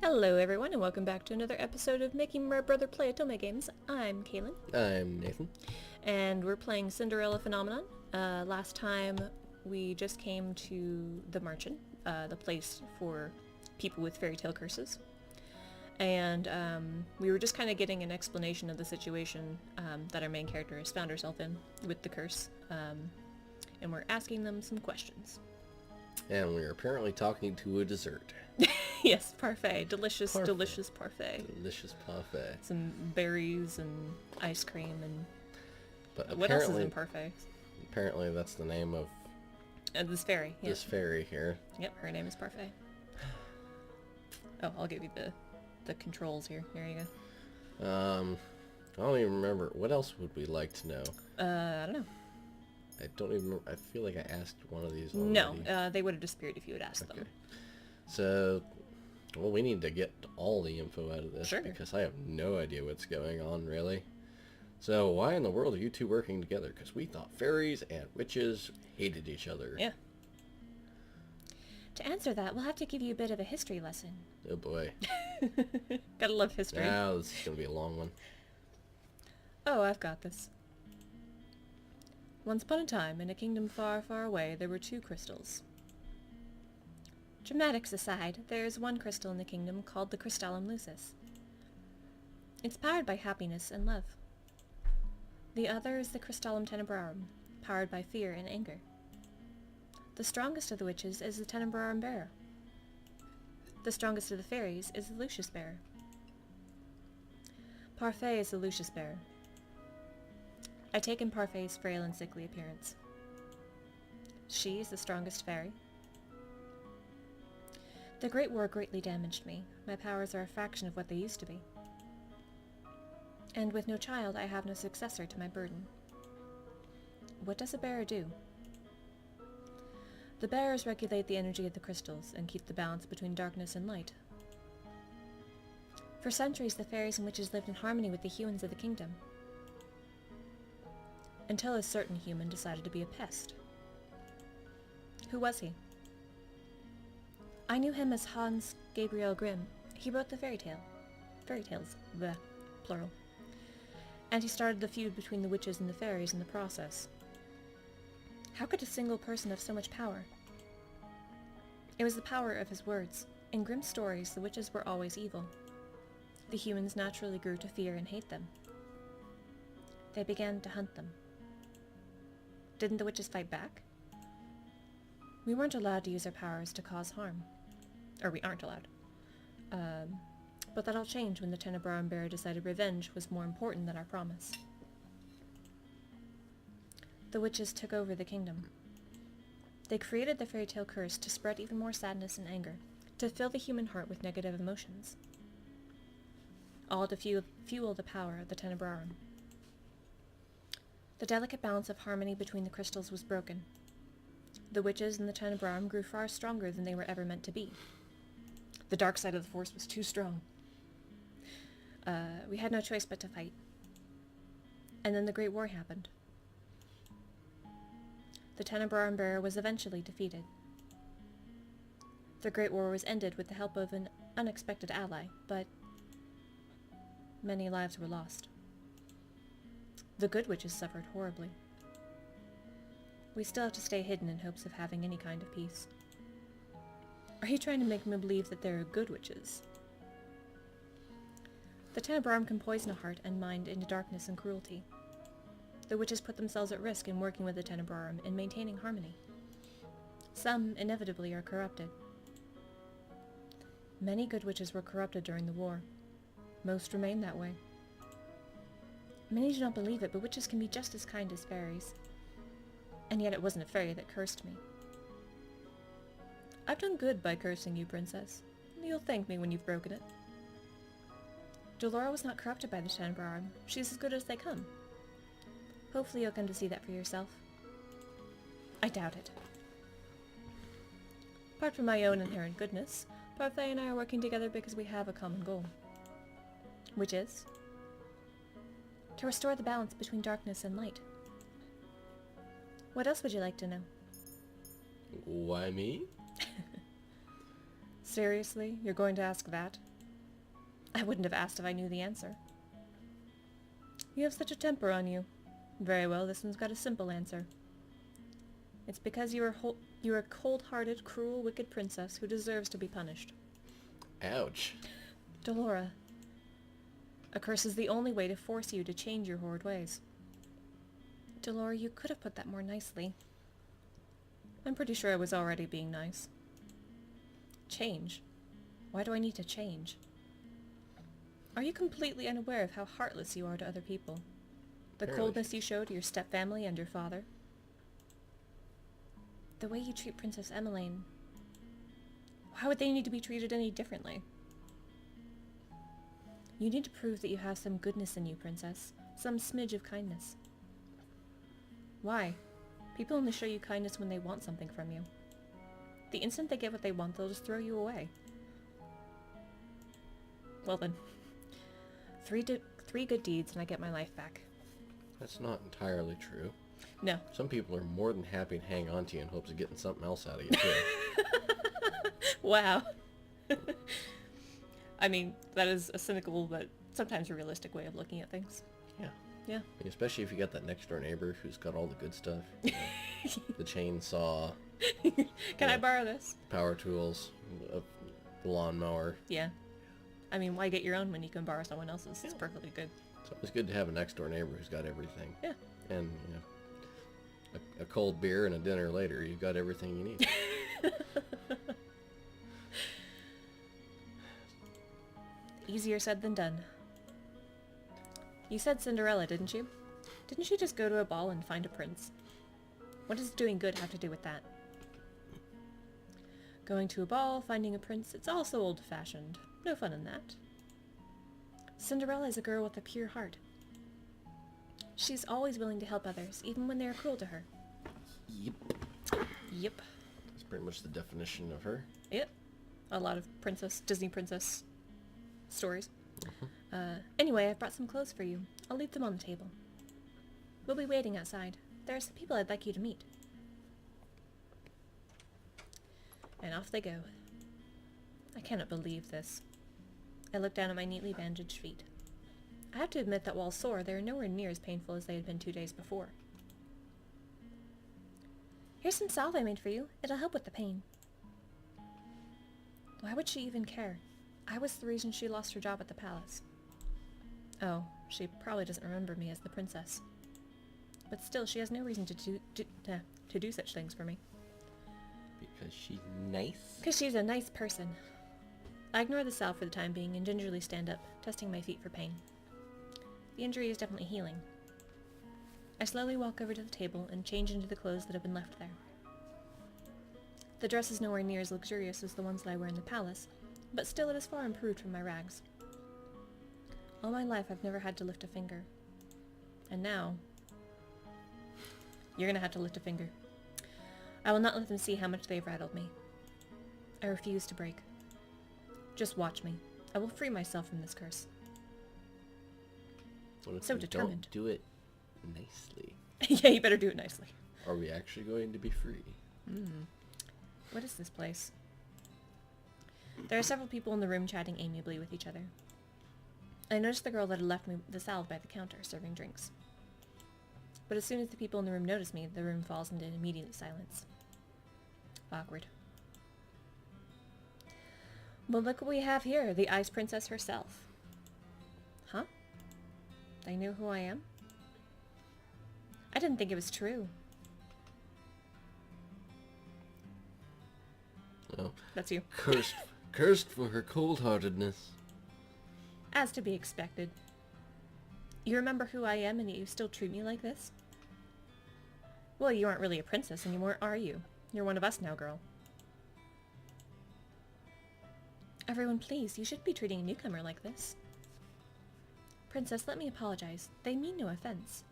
Hello everyone and welcome back to another episode of Making My Brother Play Otome Games. I'm Kaylin. I'm Nathan. And we're playing Cinderella Phenomenon. Last time we just came to the Marchen, the place for people with fairy tale curses. And we were just kind of getting an explanation of the situation that our main character has found herself in with the curse. And we're asking them some questions. And we're apparently talking to a dessert. Yes, parfait. Delicious parfait. Delicious parfait. Some berries and ice cream and... But what else is in parfait? Apparently that's the name of... this fairy. Yeah. This fairy here. Yep, her name is Parfait. Oh, I'll give you the controls here. Here you go. I don't even remember. What else would we like to know? I don't know. I don't even remember. I feel like I asked one of these already. No, they would have disappeared if you had asked them. So, well, we need to get all the info out of this. Sure. Because I have no idea what's going on, really. So, why in the world are you two working together? Because we thought fairies and witches hated each other. Yeah. To answer that, we'll have to give you a bit of a history lesson. Oh boy. Gotta love history. Now this is going to be a long one. Oh, I've got this. Once upon a time, in a kingdom far, far away, there were two crystals. Dramatics aside, there is one crystal in the kingdom called the Crystallum Lucis. It's powered by happiness and love. The other is the Crystallum Tenebrarum, powered by fear and anger. The strongest of the witches is the Tenebrarum Bearer. The strongest of the fairies is the Lucius Bearer. Parfait is the Lucius Bearer. I take in Parfait's frail and sickly appearance. She is the strongest fairy. The Great War greatly damaged me. My powers are a fraction of what they used to be. And with no child, I have no successor to my burden. What does a bearer do? The bearers regulate the energy of the crystals and keep the balance between darkness and light. For centuries, the fairies and witches lived in harmony with the humans of the kingdom. Until a certain human decided to be a pest. Who was he? I knew him as Hans Gabriel Grimm. He wrote the fairy tales, the plural. And he started the feud between the witches and the fairies in the process. How could a single person have so much power? It was the power of his words. In Grimm's stories, the witches were always evil. The humans naturally grew to fear and hate them. They began to hunt them. Didn't the witches fight back? We weren't allowed to use our powers to cause harm. Or we aren't allowed. But that all changed when the Tenebrarum Bearer decided revenge was more important than our promise. The witches took over the kingdom. They created the fairy tale curse to spread even more sadness and anger, to fill the human heart with negative emotions. All to fuel the power of the Tenebrarum. The delicate balance of harmony between the crystals was broken. The witches and the Tenebrarum grew far stronger than they were ever meant to be. The dark side of the force was too strong. We had no choice but to fight. And then the Great War happened. The Tenebrarum Bearer was eventually defeated. The Great War was ended with the help of an unexpected ally, but many lives were lost. The good witches suffered horribly. We still have to stay hidden in hopes of having any kind of peace. Are you trying to make me believe that there are good witches? The Tenebrarum can poison a heart and mind into darkness and cruelty. The witches put themselves at risk in working with the Tenebrarum and maintaining harmony. Some, inevitably, are corrupted. Many good witches were corrupted during the war. Most remain that way. Many do not believe it, but witches can be just as kind as fairies. And yet it wasn't a fairy that cursed me. I've done good by cursing you, princess. You'll thank me when you've broken it. Dolora was not corrupted by the Tenebrarum. She's as good as they come. Hopefully you'll come to see that for yourself. I doubt it. Apart from my own inherent goodness, Parfait and I are working together because we have a common goal. Which is? To restore the balance between darkness and light. What else would you like to know? Why me? Seriously? You're going to ask that? I wouldn't have asked if I knew the answer. You have such a temper on you. Very well, this one's got a simple answer. It's because you're a cold-hearted, cruel, wicked princess who deserves to be punished. Ouch. Delora, a curse is the only way to force you to change your horrid ways. Delora, you could have put that more nicely. I'm pretty sure I was already being nice. Change? Why do I need to change? Are you completely unaware of how heartless you are to other people? The Apparently. coldness you show to your stepfamily and your father? The way you treat Princess Emmeline. Why would they need to be treated any differently? You need to prove that you have some goodness in you, Princess. Some smidge of kindness. Why? People only show you kindness when they want something from you. The instant they get what they want, they'll just throw you away. Well then. Three good deeds and I get my life back. That's not entirely true. No. Some people are more than happy to hang on to you in hopes of getting something else out of you, too. Wow. I mean, that is a cynical but sometimes a realistic way of looking at things. Yeah. Yeah. Especially if you got that next door neighbor who's got all the good stuff. You know, the chainsaw. Can I borrow this? Power tools. The lawnmower. Yeah. I mean, why get your own when you can borrow someone else's? It's perfectly good. So it's good to have a next door neighbor who's got everything. Yeah. And, you know, a cold beer and a dinner later, you've got everything you need. Easier said than done. You said Cinderella, didn't you? Didn't she just go to a ball and find a prince? What does doing good have to do with that? Going to a ball, finding a prince, it's all so old-fashioned. No fun in that. Cinderella is a girl with a pure heart. She's always willing to help others, even when they are cruel to her. Yep. Yep. That's pretty much the definition of her. Yep. A lot of Disney princess stories. Anyway, I've brought some clothes for you. I'll leave them on the table. We'll be waiting outside. There are some people I'd like you to meet. And off they go. I cannot believe this. I look down at my neatly bandaged feet. I have to admit that while sore, they are nowhere near as painful as they had been 2 days before. Here's some salve I made for you. It'll help with the pain. Why would she even care? I was the reason she lost her job at the palace. Oh, she probably doesn't remember me as the princess. But still, she has no reason to do such things for me. Because she's nice? Because she's a nice person. I ignore the salve for the time being and gingerly stand up, testing my feet for pain. The injury is definitely healing. I slowly walk over to the table and change into the clothes that have been left there. The dress is nowhere near as luxurious as the ones that I wear in the palace, but still it is far improved from my rags. All my life I've never had to lift a finger. And now... You're gonna have to lift a finger. I will not let them see how much they've rattled me. I refuse to break. Just watch me. I will free myself from this curse. What if So we determined. Don't do it nicely? Yeah, you better do it nicely. Are we actually going to be free? What is this place? There are several people in the room chatting amiably with each other. I noticed the girl that had left me the salve by the counter, serving drinks. But as soon as the people in the room notice me, the room falls into immediate silence. Awkward. Well, look what we have here, the Ice Princess herself. Huh? They knew who I am? I didn't think it was true. Oh, That's you. cursed for her cold-heartedness. As to be expected. You remember who I am and yet you still treat me like this? Well, you aren't really a princess anymore, are you? You're one of us now, girl. Everyone, please, you shouldn't be treating a newcomer like this. Princess, let me apologize. They mean no offense.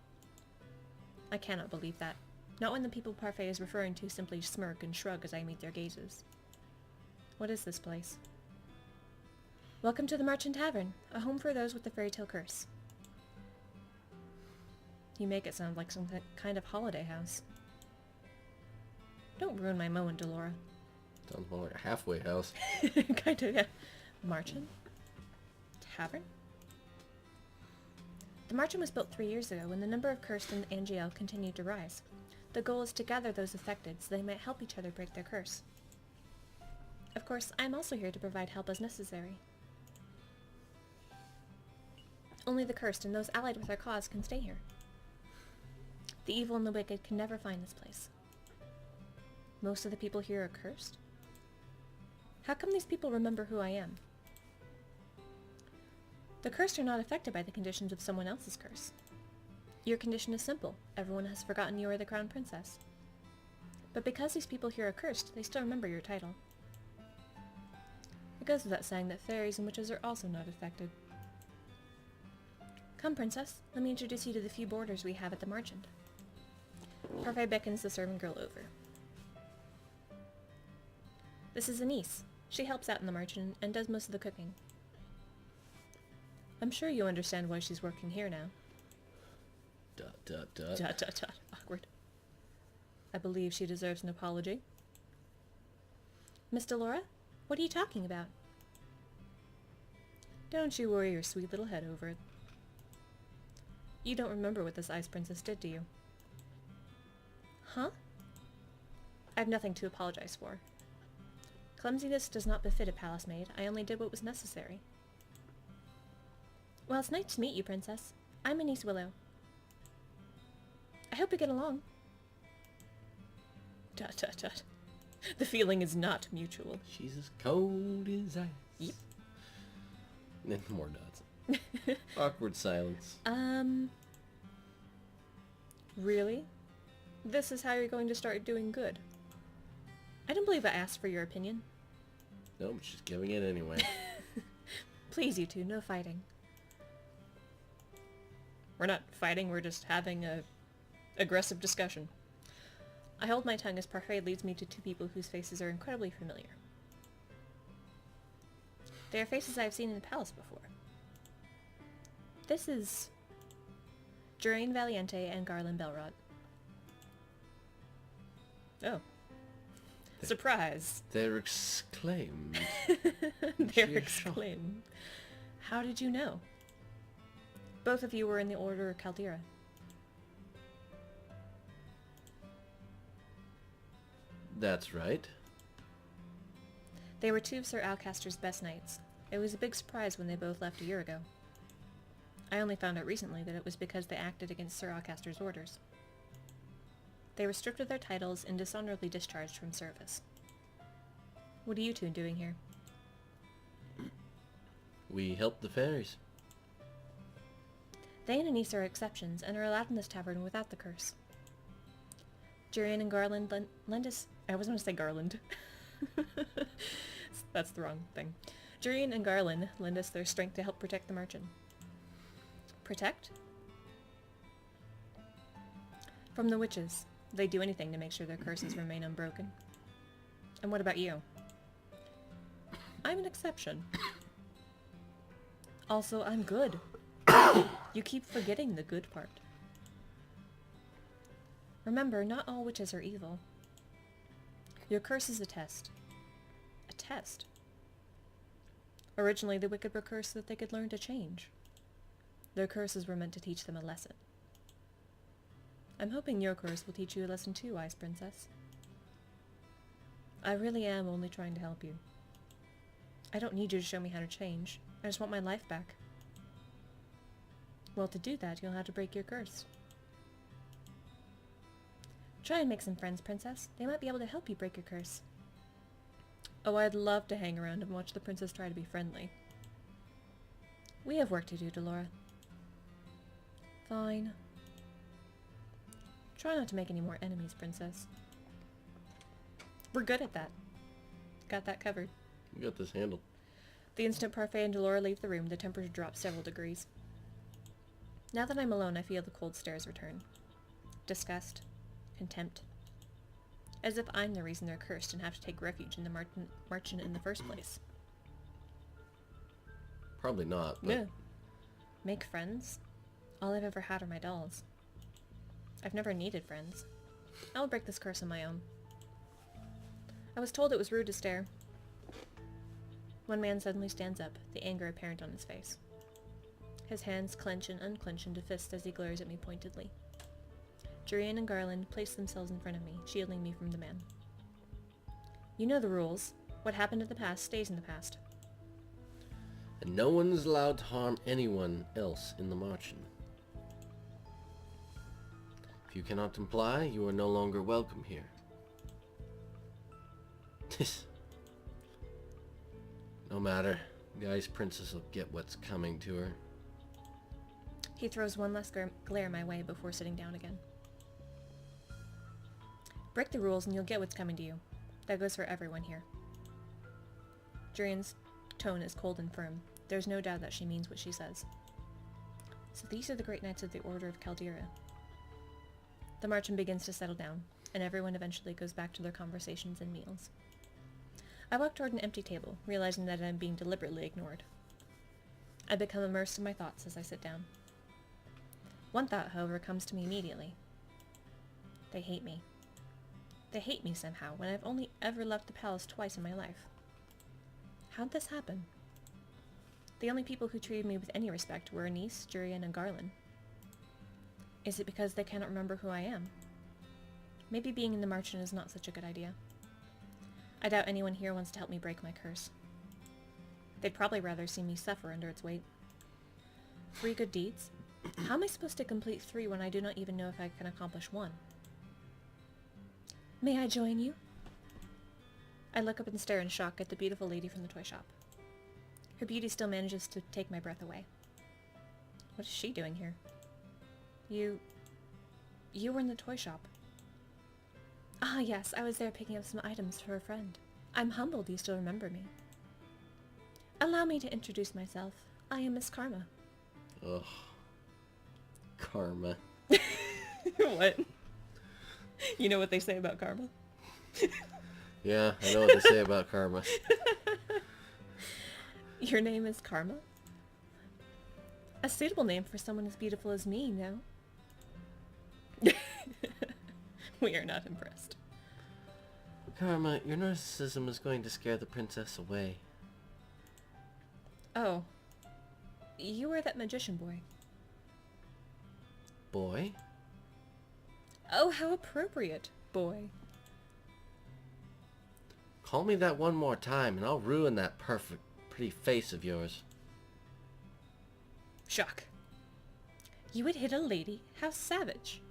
I cannot believe that. Not when the people Parfait is referring to simply smirk and shrug as I meet their gazes. What is this place? Welcome to the Marchen Tavern, a home for those with the fairy tale curse. You make it sound like some kind of holiday house. Don't ruin my moment, Delora. Sounds more like a halfway house. Kind of, yeah. Marchen? tavern? The Marchen was built 3 years ago when the number of cursed in Angiel continued to rise. The goal is to gather those affected so they might help each other break their curse. Of course, I am also here to provide help as necessary. Only the cursed and those allied with our cause can stay here. The evil and the wicked can never find this place. Most of the people here are cursed? How come these people remember who I am? The cursed are not affected by the conditions of someone else's curse. Your condition is simple. Everyone has forgotten you are the crown princess. But because these people here are cursed, they still remember your title. It goes without saying that fairies and witches are also not affected. Come, princess. Let me introduce you to the few boarders we have at the Marchen. Parfait beckons the servant girl over. This is Anise. She helps out in the Marchen and does most of the cooking. I'm sure you understand why she's working here now. Dot, dot, dot. Dot, dot, dot. Awkward. I believe she deserves an apology. Miss Delora? What are you talking about? Don't you worry your sweet little head over it. You don't remember what this ice princess did to you. Huh? I have nothing to apologize for. Clumsiness does not befit a palace maid. I only did what was necessary. Well, it's nice to meet you, princess. I'm Anise Willow. I hope we get along. Dot, dot, dot. The feeling is not mutual. She's as cold as ice. Yep. And then more dots. Awkward silence. Really? This is how you're going to start doing good? I don't believe I asked for your opinion. No, but she's giving it anyway. Please, you two, no fighting. We're not fighting, we're just having a aggressive discussion. I hold my tongue as Parfait leads me to two people whose faces are incredibly familiar. They are faces I have seen in the palace before. This is Jurain Valiente and Garland Belrod. Oh. Surprise! They're exclaimed. They're Sheer exclaimed. How did you know? Both of you were in the Order of Caldera. That's right. They were two of Sir Alcaster's best knights. It was a big surprise when they both left a year ago. I only found out recently that it was because they acted against Sir Alcaster's orders. They were stripped of their titles and dishonorably discharged from service. What are you two doing here? We help the fairies. They and Anise are exceptions and are allowed in this tavern without the curse. Jurain and Garland lend us... I was going to say Garland. That's the wrong thing. Jurain and Garland lend us their strength to help protect the Marchen. Protect? From the witches. They do anything to make sure their curses remain unbroken. And what about you? I'm an exception. Also, I'm good. You keep forgetting the good part. Remember, not all witches are evil. Your curse is a test. A test? Originally, the wicked were cursed so that they could learn to change. Their curses were meant to teach them a lesson. I'm hoping your curse will teach you a lesson too, Ice Princess. I really am only trying to help you. I don't need you to show me how to change. I just want my life back. Well, to do that, you'll have to break your curse. Try and make some friends, Princess. They might be able to help you break your curse. Oh, I'd love to hang around and watch the princess try to be friendly. We have work to do, Delora. Fine. Try not to make any more enemies, Princess. We're good at that. Got that covered. We got this handled. The instant Parfait and Delora leave the room, the temperature drops several degrees. Now that I'm alone, I feel the cold stares return. Disgust. Contempt. As if I'm the reason they're cursed and have to take refuge in the Marchen in the first place. Probably not, but... No. Make friends? All I've ever had are my dolls. I've never needed friends. I will break this curse on my own. I was told it was rude to stare. One man suddenly stands up, the anger apparent on his face. His hands clench and unclench into fists as he glares at me pointedly. Jurian and Garland place themselves in front of me, shielding me from the man. You know the rules. What happened in the past stays in the past. And no one is allowed to harm anyone else in the Marchen. If you cannot comply, you are no longer welcome here. No matter. The Ice Princess will get what's coming to her. He throws one last glare my way before sitting down again. Break the rules and you'll get what's coming to you. That goes for everyone here. Jurian's tone is cold and firm. There's no doubt that she means what she says. So these are the great knights of the Order of Caldera. The Marchen begins to settle down, and everyone eventually goes back to their conversations and meals. I walk toward an empty table, realizing that I'm being deliberately ignored. I become immersed in my thoughts as I sit down. One thought, however, comes to me immediately. They hate me. They hate me somehow, when I've only ever left the palace twice in my life. How'd this happen? The only people who treated me with any respect were Anise, Jurian, and Garland. Is it because they cannot remember who I am? Maybe being in the Marchen is not such a good idea. I doubt anyone here wants to help me break my curse. They'd probably rather see me suffer under its weight. 3 good deeds? How am I supposed to complete 3 when I do not even know if I can accomplish 1? May I join you? I look up and stare in shock at the beautiful lady from the toy shop. Her beauty still manages to take my breath away. What is she doing here? You were in the toy shop. Ah, yes, I was there picking up some items for a friend. I'm humbled you still remember me. Allow me to introduce myself. I am Miss Karma. Ugh. Karma. What? You know what they say about karma? Yeah, I know what they say about karma. Your name is Karma? A suitable name for someone as beautiful as me, no? We are not impressed. Karma, your narcissism is going to scare the princess away. Oh. You are that magician boy. Boy? Oh, how appropriate, boy. Call me that one more time and I'll ruin that perfect, pretty face of yours. Shock. You would hit a lady? How savage.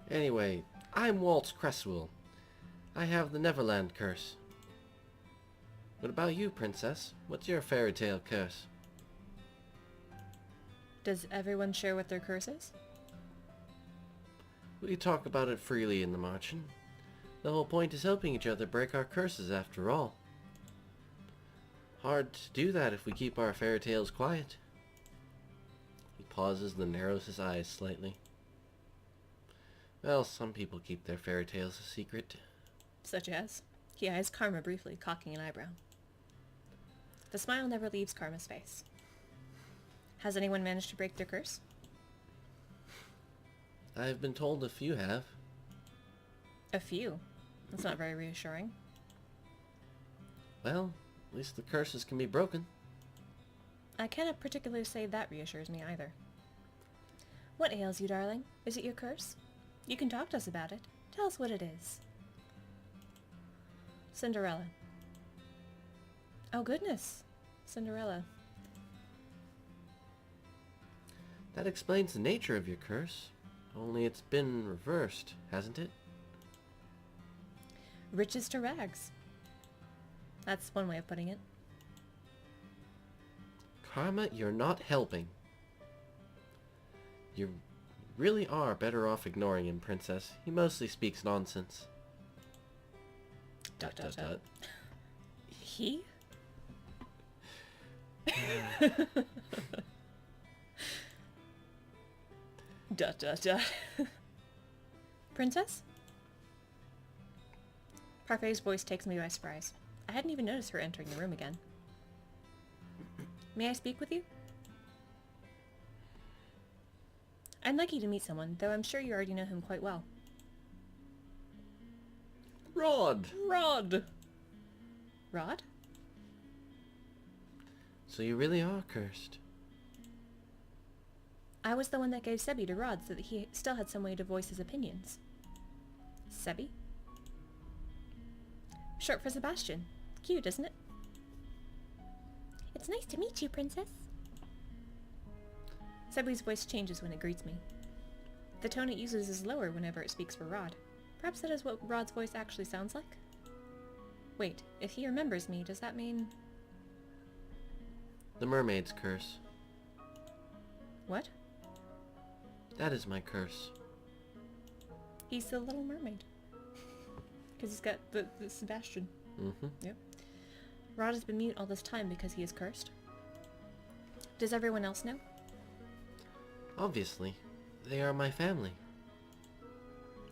Anyway, I'm Waltz Cresswell. I have the Neverland curse. What about you, princess? What's your fairy tale curse? Does everyone share what their curse is? We talk about it freely in the Marchen. The whole point is helping each other break our curses after all. Hard to do that if we keep our fairy tales quiet. He pauses and narrows his eyes slightly. Well, some people keep their fairy tales a secret. Such as? He eyes Karma briefly, cocking an eyebrow. The smile never leaves Karma's face. Has anyone managed to break their curse? I've been told a few have. A few? That's not very reassuring. Well, at least the curses can be broken. I cannot particularly say that reassures me either. What ails you, darling? Is it your curse? You can talk to us about it. Tell us what it is. Cinderella. Oh goodness. Cinderella. That explains the nature of your curse. Only it's been reversed, hasn't it? Riches to rags. That's one way of putting it. Karma, you're not helping. You really are better off ignoring him, princess. He mostly speaks nonsense. Dot, dot, dot. He? Dot, dot, dot. Princess? Parfait's voice takes me by surprise. I hadn't even noticed her entering the room again. May I speak with you? I'd like you to meet someone, though I'm sure you already know him quite well. Rod! Rod! Rod? So you really are cursed. I was the one that gave Sebi to Rod so that he still had some way to voice his opinions. Sebi? Short for Sebastian. Cute, isn't it? It's nice to meet you, Princess. Sebi's voice changes when it greets me. The tone it uses is lower whenever it speaks for Rod. Perhaps that is what Rod's voice actually sounds like? Wait, if he remembers me, does that mean... The mermaid's curse. What? That is my curse. He's the Little Mermaid. Because he's got the Sebastian. Mm-hmm. Yep. Rod has been mute all this time because he is cursed. Does everyone else know? Obviously. They are my family.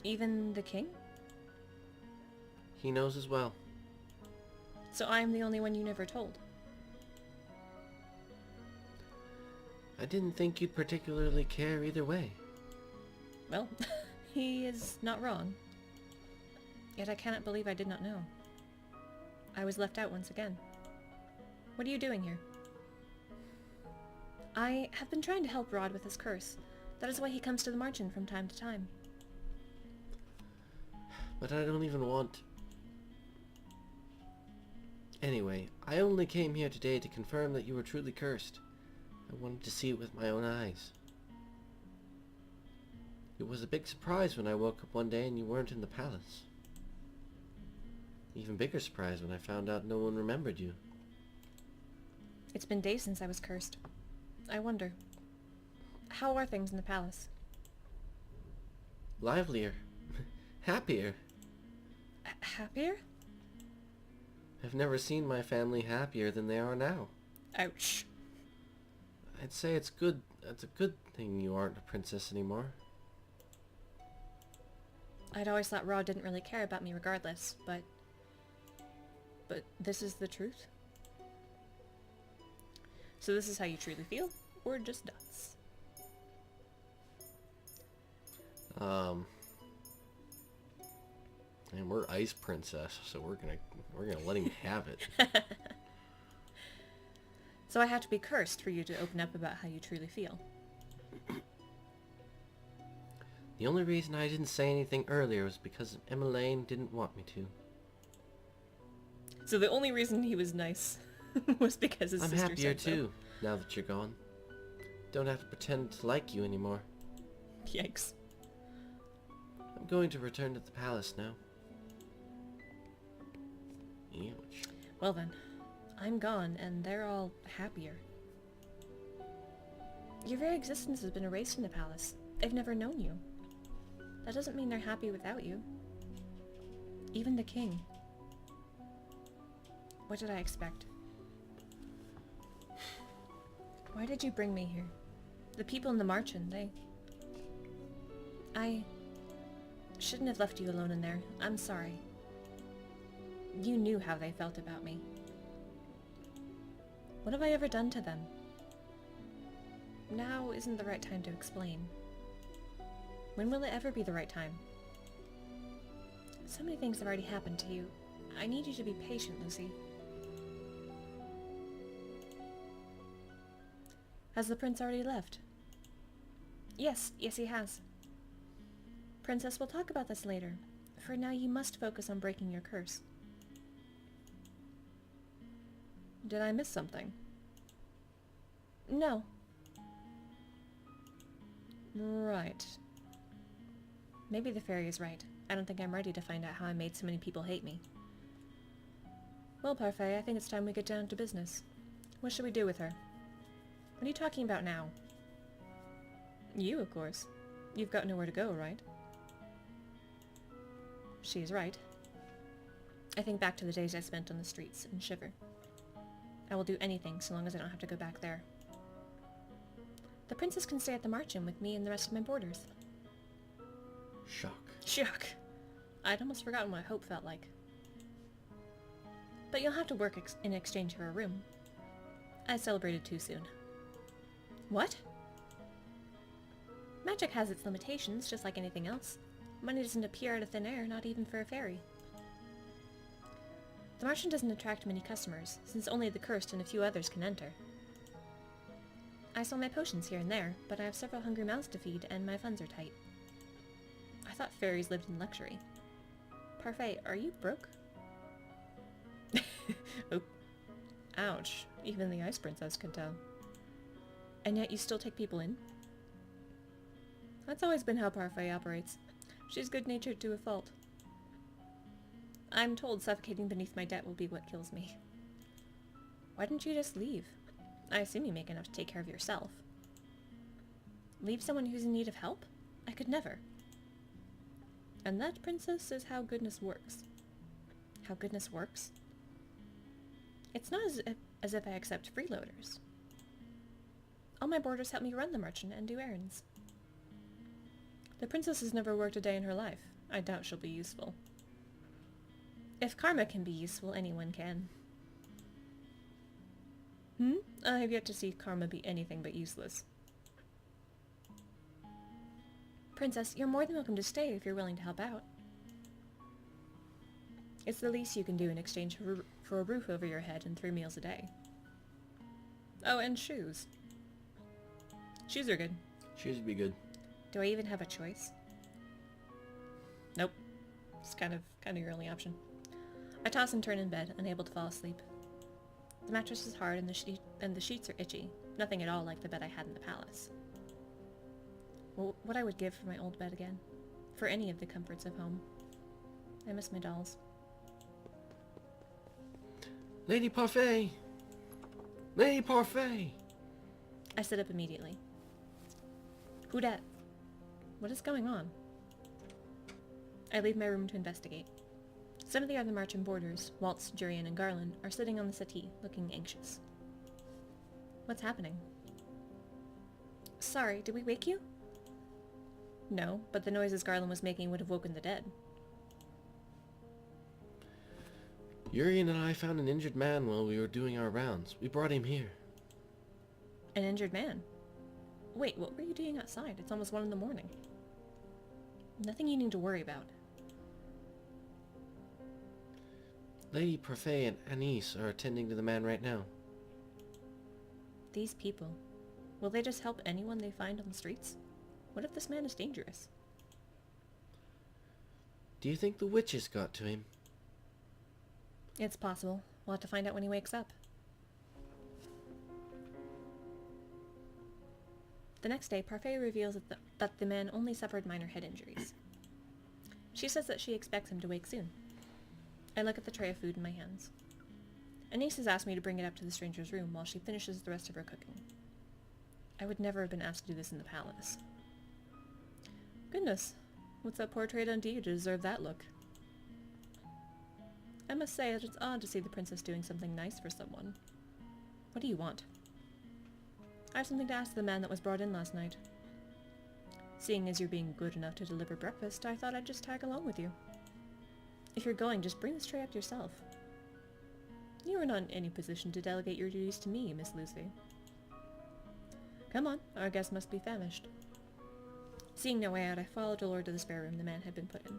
Even the king? He knows as well. So I am the only one you never told. I didn't think you'd particularly care either way. Well, he is not wrong. Yet I cannot believe I did not know. I was left out once again. What are you doing here? I have been trying to help Rod with his curse. That is why he comes to the Marchen from time to time. But I don't even want... Anyway, I only came here today to confirm that you were truly cursed. I wanted to see it with my own eyes. It was a big surprise when I woke up one day and you weren't in the palace. Even bigger surprise when I found out no one remembered you. It's been days since I was cursed. I wonder, how are things in the palace? Livelier. Happier. Happier? I've never seen my family happier than they are now. Ouch. I'd say it's good. It's a good thing you aren't a princess anymore. I'd always thought Rod didn't really care about me regardless, but this is the truth? So this is how you truly feel, or just nuts? And we're Ice Princess, so we're gonna let him have it. So I have to be cursed for you to open up about how you truly feel. The only reason I didn't say anything earlier was because Emmeline didn't want me to. So the only reason he was nice was because his sister said so. I'm happier too, now that you're gone. Don't have to pretend to like you anymore. Yikes. I'm going to return to the palace now. Ouch. Well then, I'm gone and they're all happier. Your very existence has been erased in the palace. They've never known you. That doesn't mean they're happy without you. Even the king. What did I expect? Why did you bring me here? The people in the Marchen, I shouldn't have left you alone in there. I'm sorry. You knew how they felt about me. What have I ever done to them? Now isn't the right time to explain. When will it ever be the right time? So many things have already happened to you. I need you to be patient, Lucy. Has the prince already left? Yes, he has. Princess, we'll talk about this later. For now, you must focus on breaking your curse. Did I miss something? No. Right. Maybe the fairy is right. I don't think I'm ready to find out how I made so many people hate me. Well, Parfait, I think it's time we get down to business. What should we do with her? What are you talking about now? You, of course. You've got nowhere to go, right? She is right. I think back to the days I spent on the streets and shiver. I will do anything so long as I don't have to go back there. The princess can stay at the Marchen with me and the rest of my boarders. Shock. I'd almost forgotten what hope felt like. But you'll have to work in exchange for a room. I celebrated too soon. What? Magic has its limitations, just like anything else. Money doesn't appear out of thin air, not even for a fairy. The Marchen doesn't attract many customers, since only the cursed and a few others can enter. I sell my potions here and there, but I have several hungry mouths to feed, and my funds are tight. I thought fairies lived in luxury. Parfait, are you broke? Oh. Ouch. Even the Ice Princess could tell. And yet you still take people in? That's always been how Parfait operates. She's good-natured to a fault. I'm told suffocating beneath my debt will be what kills me. Why didn't you just leave? I assume you make enough to take care of yourself. Leave someone who's in need of help? I could never. And that, princess, is how goodness works. How goodness works? It's not as if I accept freeloaders. All my boarders help me run the Marchen and do errands. The princess has never worked a day in her life. I doubt she'll be useful. If karma can be useful, anyone can. I have yet to see karma be anything but useless. Princess, you're more than welcome to stay if you're willing to help out. It's the least you can do in exchange for a roof over your head and 3 meals a day. Oh, and shoes. Shoes are good. Shoes would be good. Do I even have a choice? Nope. It's kind of your only option. I toss and turn in bed, unable to fall asleep. The mattress is hard and the sheets are itchy. Nothing at all like the bed I had in the palace. Well, what I would give for my old bed again. For any of the comforts of home. I miss my dolls. Lady Parfait! Lady Parfait! I sit up immediately. Who dat? What is going on? I leave my room to investigate. Some of the other Marchen boarders, Waltz, Jurian, and Garland, are sitting on the settee, looking anxious. What's happening? Sorry, did we wake you? No, but the noises Garland was making would have woken the dead. Urian and I found an injured man while we were doing our rounds. We brought him here. An injured man? Wait, what were you doing outside? It's almost 1 a.m. Nothing you need to worry about. Lady Parfait and Anise are attending to the man right now. These people. Will they just help anyone they find on the streets? What if this man is dangerous? Do you think the witches got to him? It's possible. We'll have to find out when he wakes up. The next day, Parfait reveals that the man only suffered minor head injuries. She says that she expects him to wake soon. I look at the tray of food in my hands. Anise has asked me to bring it up to the stranger's room while she finishes the rest of her cooking. I would never have been asked to do this in the palace. Goodness, what's that portrait done to you to deserve that look? I must say that it's odd to see the princess doing something nice for someone. What do you want? I have something to ask the man that was brought in last night. Seeing as you're being good enough to deliver breakfast, I thought I'd just tag along with you. If you're going, just bring this tray up yourself. You are not in any position to delegate your duties to me, Miss Lucy. Come on, our guest must be famished. Seeing no way out, I followed Delord to the spare room the man had been put in.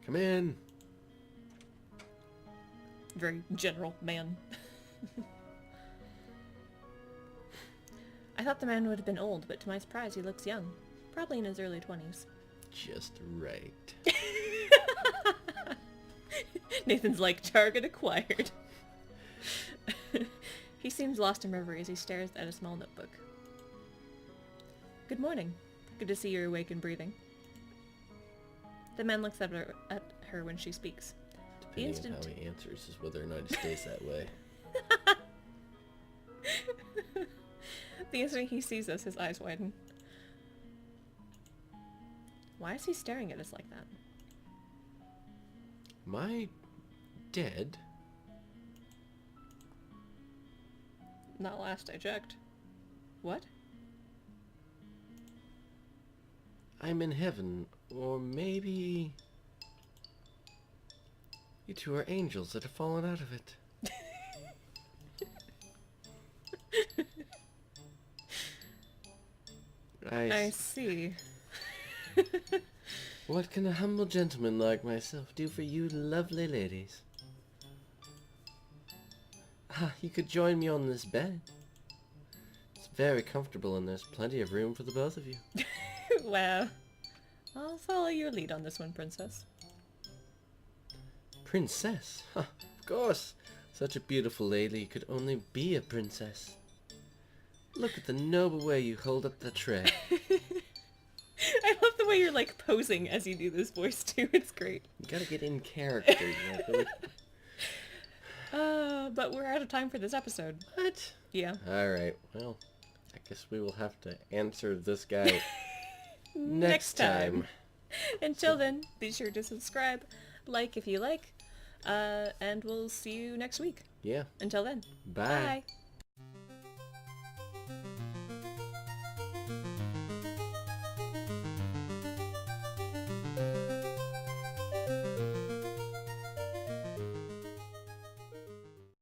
Come in. Very general man. I thought the man would have been old, but to my surprise he looks young. Probably in his early 20s. Just right. Nathan's like, target acquired. He seems lost in reverie as he stares at a small notebook. Good morning. Good to see you're awake and breathing. The man looks at her when she speaks. Depending on how he answers is whether or not he stays that way. The instant he sees us, his eyes widen. Why is he staring at us like that? Am I dead? Not last I checked. What? I'm in heaven, or maybe you two are angels that have fallen out of it. I see. What can a humble gentleman like myself do for you lovely ladies? You could join me on this bed. It's very comfortable and there's plenty of room for the both of you. Wow. I'll follow your lead on this one, princess. Princess? Huh, of course. Such a beautiful lady could only be a princess. Look at the noble way you hold up the tray. I love the way you're like posing as you do this voice too. It's great. You gotta get in character. You know, really... But we're out of time for this episode. What? Yeah. Alright, well, I guess we will have to answer this guy Next time. Until then, be sure to subscribe, like if you like, and we'll see you next week. Yeah. Until then. Bye. Bye.